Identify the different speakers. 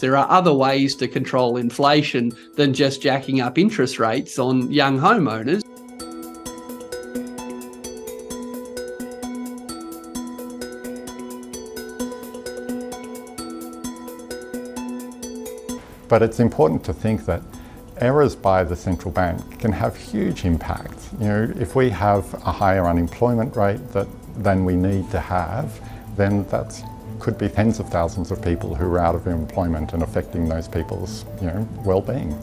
Speaker 1: There are other ways to control inflation than just jacking up interest rates on young homeowners.
Speaker 2: But it's important to think that errors by the central bank can have huge impact. You know, if we have a higher unemployment rate than we need to have, then that could be tens of thousands of people who are out of employment and affecting those people's, well-being.